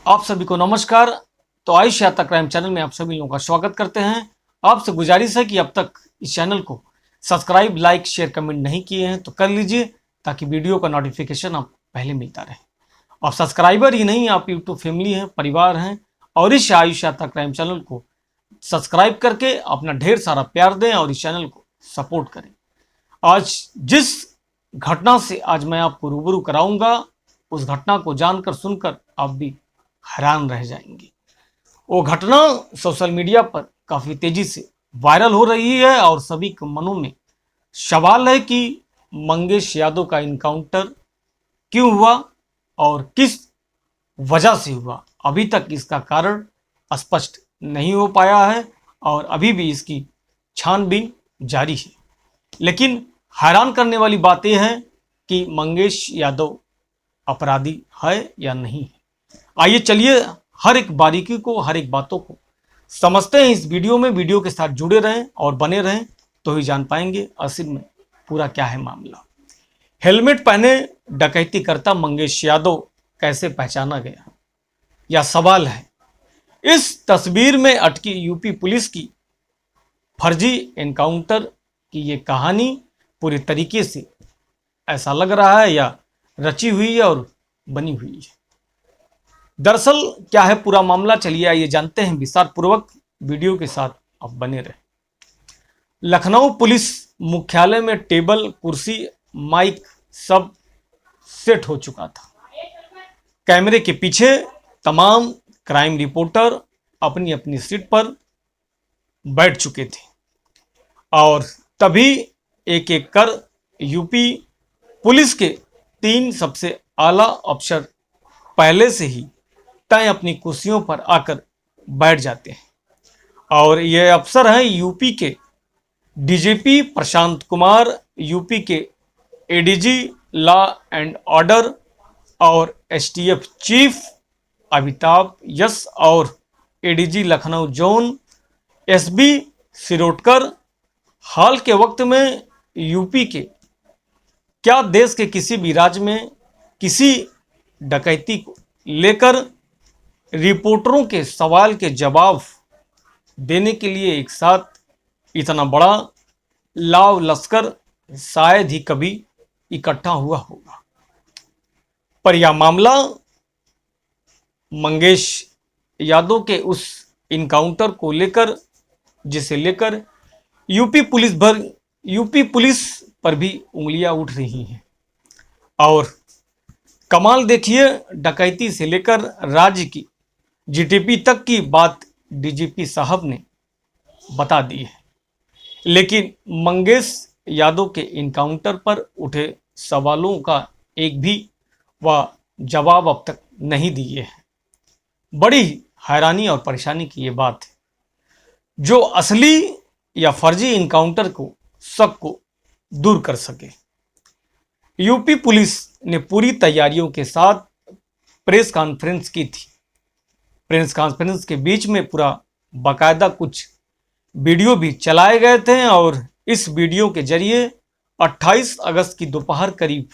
आप सभी को नमस्कार। तो आयुष यात्रा क्राइम चैनल में आप सभी लोगों का स्वागत करते हैं। आपसे गुजारिश है कि अब तक इस चैनल को सब्सक्राइब, लाइक, शेयर, कमेंट नहीं किए हैं तो कर लीजिए, ताकि वीडियो का नोटिफिकेशन आप पहले मिलता रहे। और सब्सक्राइबर ही नहीं, आप यूट्यूब फैमिली हैं, परिवार हैं, और इस आयुष यात्रा क्राइम चैनल को सब्सक्राइब करके अपना ढेर सारा प्यार दें और इस चैनल को सपोर्ट करें। आज जिस घटना से आज मैं आपको रूबरू कराऊंगा, उस घटना को जानकर सुनकर आप भी हैरान रह जाएंगे। वो घटना सोशल मीडिया पर काफी तेजी से वायरल हो रही है और सभी के मनों में सवाल है कि मंगेश यादव का इनकाउंटर क्यों हुआ और किस वजह से हुआ। अभी तक इसका कारण स्पष्ट नहीं हो पाया है और अभी भी इसकी छानबीन जारी है। लेकिन हैरान करने वाली बात यह है कि मंगेश यादव अपराधी है या नहीं है। आइए चलिए हर एक बारीकी को, हर एक बातों को समझते हैं इस वीडियो में। वीडियो के साथ जुड़े रहें और बने रहें तो ही जान पाएंगे असल में पूरा क्या है मामला। हेलमेट पहने डकैती करता मंगेश यादव कैसे पहचाना गया, यह सवाल है। इस तस्वीर में अटकी यूपी पुलिस की फर्जी एनकाउंटर की ये कहानी पूरी तरीके से ऐसा लग रहा है या रची हुई है और बनी हुई है। दरअसल क्या है पूरा मामला, चलिए आइए जानते हैं विस्तार पूर्वक। वीडियो के साथ आप बने रहे। लखनऊ पुलिस मुख्यालय में टेबल, कुर्सी, माइक सब सेट हो चुका था। कैमरे के पीछे तमाम क्राइम रिपोर्टर अपनी अपनी सीट पर बैठ चुके थे और तभी एक एक कर यूपी पुलिस के 3 सबसे आला अफसर पहले से ही तय अपनी कुर्सियों पर आकर बैठ जाते हैं। और ये अफसर हैं यूपी के डीजीपी प्रशांत कुमार, यूपी के एडीजी लॉ एंड ऑर्डर और एसटीएफ चीफ अमिताभ यस और ADG Lucknow zone SB Shirodkar. हाल के वक्त में यूपी के क्या देश के किसी भी राज्य में किसी डकैती को लेकर रिपोर्टरों के सवाल के जवाब देने के लिए एक साथ इतना बड़ा लाव लश्कर शायद ही कभी इकट्ठा हुआ होगा। पर यह मामला मंगेश यादव के उस इनकाउंटर को लेकर, जिसे लेकर यूपी पुलिस पर भी उंगलियां उठ रही हैं। और कमाल देखिए, डकैती से लेकर राज्य की जीडीपी तक की बात डीजीपी साहब ने बता दी है, लेकिन मंगेश यादव के इनकाउंटर पर उठे सवालों का एक भी वह जवाब अब तक नहीं दिए हैं। बड़ी हैरानी और परेशानी की ये बात है। जो असली या फर्जी इनकाउंटर को शक को दूर कर सके। यूपी पुलिस ने पूरी तैयारियों के साथ प्रेस कॉन्फ्रेंस की थी। प्रेस कॉन्फ्रेंस के बीच में पूरा बाकायदा कुछ वीडियो भी चलाए गए थे और इस वीडियो के जरिए 28 अगस्त की दोपहर करीब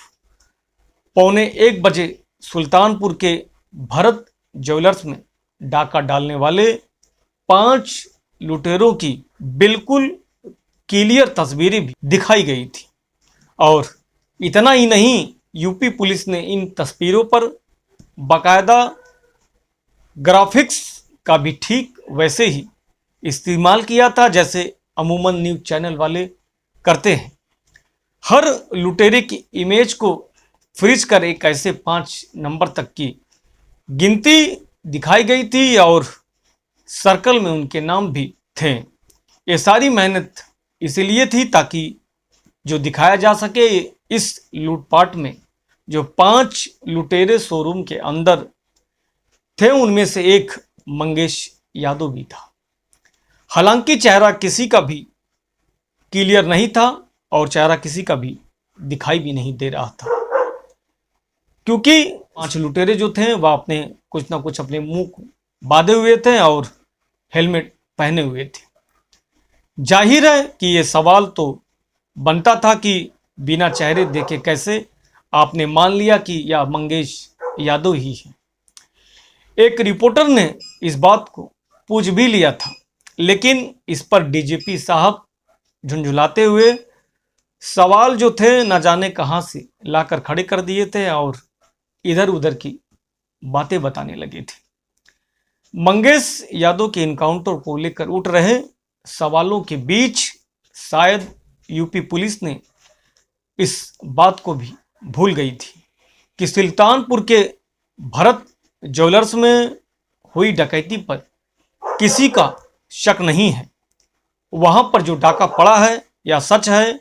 12:45 बजे सुल्तानपुर के भरत ज्वेलर्स में डाका डालने वाले 5 लुटेरों की बिल्कुल क्लियर तस्वीरें भी दिखाई गई थी। और इतना ही नहीं, यूपी पुलिस ने इन तस्वीरों पर बाकायदा ग्राफिक्स का भी ठीक वैसे ही इस्तेमाल किया था जैसे अमूमन न्यूज़ चैनल वाले करते हैं। हर लुटेरे की इमेज को फ्रीज कर एक ऐसे 5 नंबर तक की गिनती दिखाई गई थी और सर्कल में उनके नाम भी थे। ये सारी मेहनत इसलिए थी ताकि जो दिखाया जा सके इस लूटपाट में जो 5 लुटेरे शोरूम के अंदर थे, उनमें से एक मंगेश यादव भी था। हालांकि चेहरा किसी का भी क्लियर नहीं था और चेहरा किसी का भी दिखाई भी नहीं दे रहा था, क्योंकि 5 लुटेरे जो थे वह अपने कुछ ना कुछ अपने मुंह को बांधे हुए थे और हेलमेट पहने हुए थे। जाहिर है कि ये सवाल तो बनता था कि बिना चेहरे देखे कैसे आपने मान लिया कि यह मंगेश यादव ही है। एक रिपोर्टर ने इस बात को पूछ भी लिया था, लेकिन इस पर डीजीपी साहब झुंझुलाते हुए सवाल जो थे न जाने कहां से लाकर खड़े कर दिए थे और इधर उधर की बातें बताने लगे थे। मंगेश यादव के इनकाउंटर को लेकर उठ रहे सवालों के बीच शायद यूपी पुलिस ने इस बात को भी भूल गई थी कि सुल्तानपुर के भरत ज्वेलर्स में हुई डकैती पर किसी का शक नहीं है। वहां पर जो डाका पड़ा है या सच है,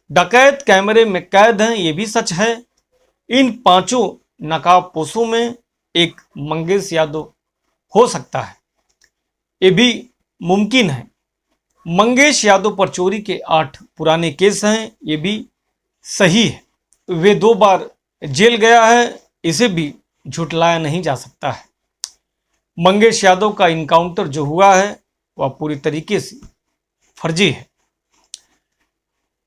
डकैत कैमरे में कैद हैं ये भी सच है। इन पांचों नकाबपोशों में एक मंगेश यादव हो सकता है, ये भी मुमकिन है। मंगेश यादव पर चोरी के 8 पुराने केस हैं, ये भी सही है। वे 2 बार जेल गया है, इसे भी झुटलाया नहीं जा सकता है। मंगेश यादव का इनकाउंटर जो हुआ है वह पूरी तरीके से फर्जी है।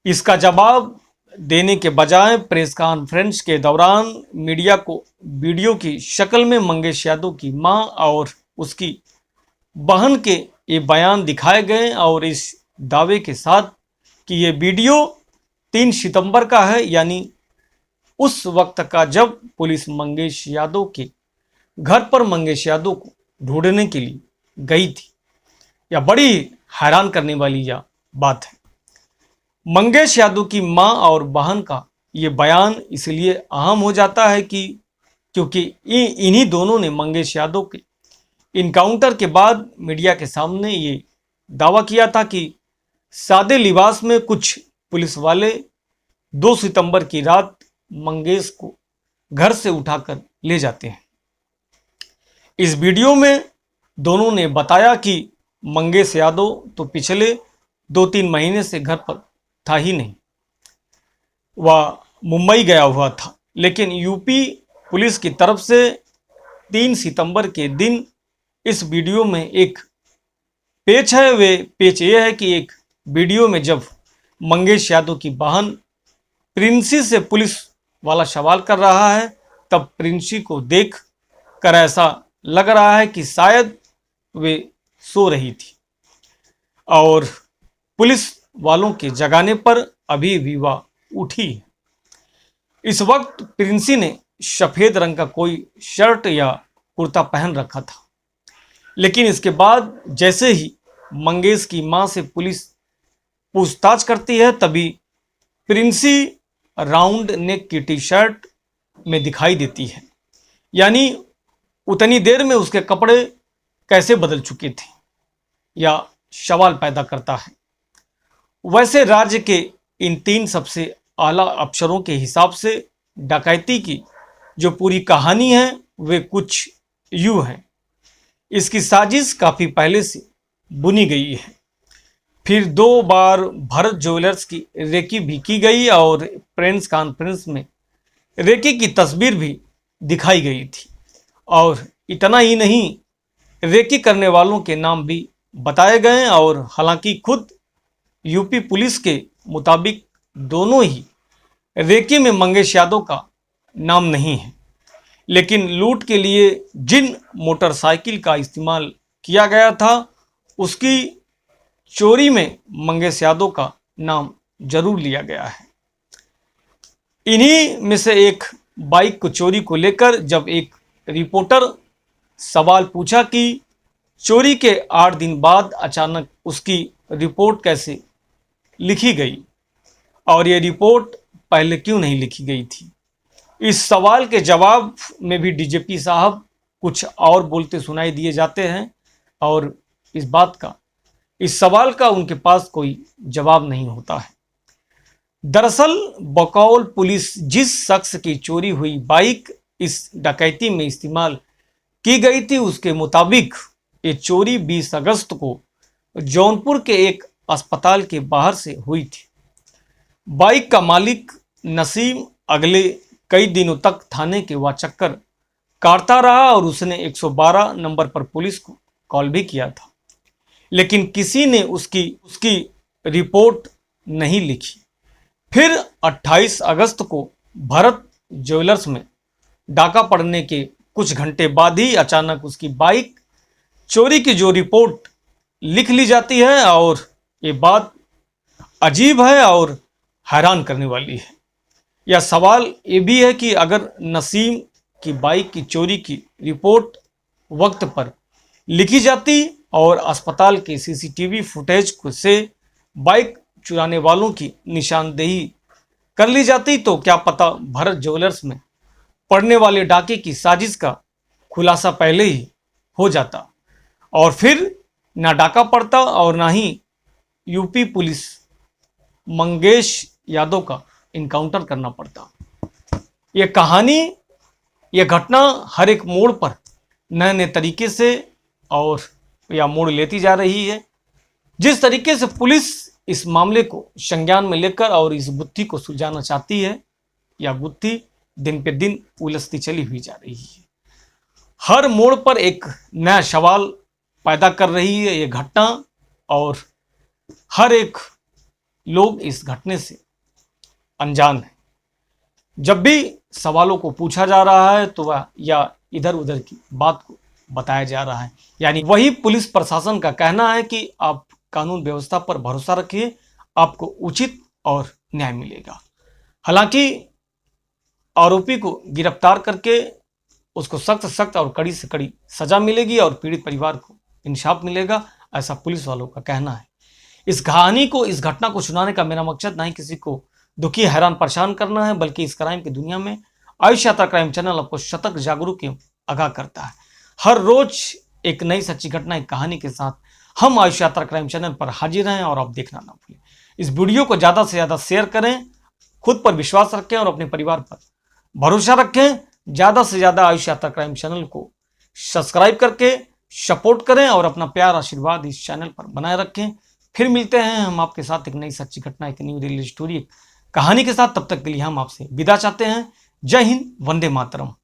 इसका जवाब देने के बजाय प्रेस कॉन्फ्रेंस के दौरान मीडिया को वीडियो की शक्ल में मंगेश यादव की मां और उसकी बहन के ये बयान दिखाए गए और इस दावे के साथ कि ये वीडियो 3 सितंबर का है, यानी उस वक्त का जब पुलिस मंगेश यादव के घर पर मंगेश यादव को ढूंढने के लिए गई थी। यह बड़ी हैरान करने वाली यह बात है। मंगेश यादव की मां और बहन का ये बयान इसलिए अहम हो जाता है कि क्योंकि इन्हीं दोनों ने मंगेश यादव के इनकाउंटर के बाद मीडिया के सामने ये दावा किया था कि सादे लिबास में कुछ पुलिस वाले 2 सितंबर की रात मंगेश को घर से उठाकर ले जाते हैं। इस वीडियो में दोनों ने बताया कि मंगेश यादव तो पिछले 2-3 महीने से घर पर था ही नहीं, वह मुंबई गया हुआ था। लेकिन यूपी पुलिस की तरफ से 3 सितंबर के दिन इस वीडियो में एक पेच है। वे पेच ये है कि एक वीडियो में जब मंगेश यादव की बहन प्रिंसी से पुलिस वाला सवाल कर रहा है, तब प्रिंसी को देख कर ऐसा लग रहा है कि शायद वे सो रही थी और पुलिस वालों के जगाने पर अभी भी वह उठी है। इस वक्त प्रिंसी ने सफेद रंग का कोई शर्ट या कुर्ता पहन रखा था। लेकिन इसके बाद जैसे ही मंगेश की मां से पुलिस पूछताछ करती है, तभी प्रिंसी राउंड नेक की टी शर्ट में दिखाई देती है। यानी उतनी देर में उसके कपड़े कैसे बदल चुके थे, या सवाल पैदा करता है। वैसे राज्य के इन 3 सबसे आला अफसरों के हिसाब से डकैती की जो पूरी कहानी है वे कुछ यूं है। इसकी साजिश काफ़ी पहले से बुनी गई है। फिर 2 बार भरत ज्वेलर्स की रेकी भी की गई और प्रेस कॉन्फ्रेंस में रेकी की तस्वीर भी दिखाई गई थी। और इतना ही नहीं, रेकी करने वालों के नाम भी बताए गए। और हालांकि खुद यूपी पुलिस के मुताबिक दोनों ही रेकी में मंगेश यादव का नाम नहीं है, लेकिन लूट के लिए जिन मोटरसाइकिल का इस्तेमाल किया गया था उसकी चोरी में मंगेश यादव का नाम जरूर लिया गया है। इन्हीं में से एक बाइक को चोरी को लेकर जब एक रिपोर्टर सवाल पूछा कि चोरी के 8 दिन बाद अचानक उसकी रिपोर्ट कैसे लिखी गई और ये रिपोर्ट पहले क्यों नहीं लिखी गई थी, इस सवाल के जवाब में भी डीजीपी साहब कुछ और बोलते सुनाई दिए जाते हैं और इस सवाल का उनके पास कोई जवाब नहीं होता है। दरअसल बकौल पुलिस जिस शख्स की चोरी हुई बाइक इस डकैती में इस्तेमाल की गई थी उसके मुताबिक ये चोरी 20 अगस्त को जौनपुर के एक अस्पताल के बाहर से हुई थी। बाइक का मालिक नसीम अगले कई दिनों तक थाने के वह चक्कर काटता रहा और उसने 112 नंबर पर पुलिस को कॉल भी किया था, लेकिन किसी ने उसकी रिपोर्ट नहीं लिखी। फिर 28 अगस्त को भरत ज्वेलर्स में डाका पड़ने के कुछ घंटे बाद ही अचानक उसकी बाइक चोरी की जो रिपोर्ट लिख ली जाती है। और ये बात अजीब है और हैरान करने वाली है। यह सवाल ये भी है कि अगर नसीम की बाइक की चोरी की रिपोर्ट वक्त पर लिखी जाती और अस्पताल के सीसीटीवी फुटेज को से बाइक चुराने वालों की निशानदेही कर ली जाती तो क्या पता भरत ज्वेलर्स में पड़ने वाले डाके की साजिश का खुलासा पहले ही हो जाता और फिर ना डाका पड़ता और ना ही यूपी पुलिस मंगेश यादव का इनकाउंटर करना पड़ता। यह कहानी, यह घटना हर एक मोड़ पर नए नए तरीके से और यह मोड़ लेती जा रही है। जिस तरीके से पुलिस इस मामले को संज्ञान में लेकर और इस गुत्थी को सुलझाना चाहती है, यह गुत्थी दिन पे दिन उलझती चली हुई जा रही है। हर मोड़ पर एक नया सवाल पैदा कर रही है ये घटना और हर एक लोग इस घटने से अनजान है। जब भी सवालों को पूछा जा रहा है तो वह या इधर उधर की बात को बताया जा रहा है। यानी वही पुलिस प्रशासन का कहना है कि आप कानून व्यवस्था पर भरोसा रखिए, आपको उचित और न्याय मिलेगा। हालांकि आरोपी को गिरफ्तार करके उसको सख्त सख्त और कड़ी से कड़ी सजा मिलेगी और पीड़ित परिवार को इंसाफ मिलेगा, ऐसा पुलिस वालों का कहना है। इस कहानी को, इस घटना को सुनाने का मेरा मकसद नहीं किसी को दुखी हैरान परेशान करना है, बल्कि इस क्राइम की दुनिया में आयुष यात्रा क्राइम चैनल आपको सतर्क जागरूक एवं आगाह करता है। हर रोज एक नई सच्ची घटना, एक कहानी के साथ हम आयुष यात्रा क्राइम चैनल पर हाजिर हैं और आप देखना ना भूलें। इस वीडियो को ज़्यादा से ज़्यादा शेयर करें, खुद पर विश्वास रखें और अपने परिवार पर भरोसा रखें। ज़्यादा से ज़्यादा आयुष यात्रा क्राइम चैनल को सब्सक्राइब करके सपोर्ट करें और अपना प्यार आशीर्वाद इस चैनल पर बनाए रखें। फिर मिलते हैं हम आपके साथ एक नई सच्ची घटना, एक न्यू रियल स्टोरी, एक कहानी के साथ। तब तक के लिए हम आपसे विदा चाहते हैं। जय हिंद, वंदे मातरम।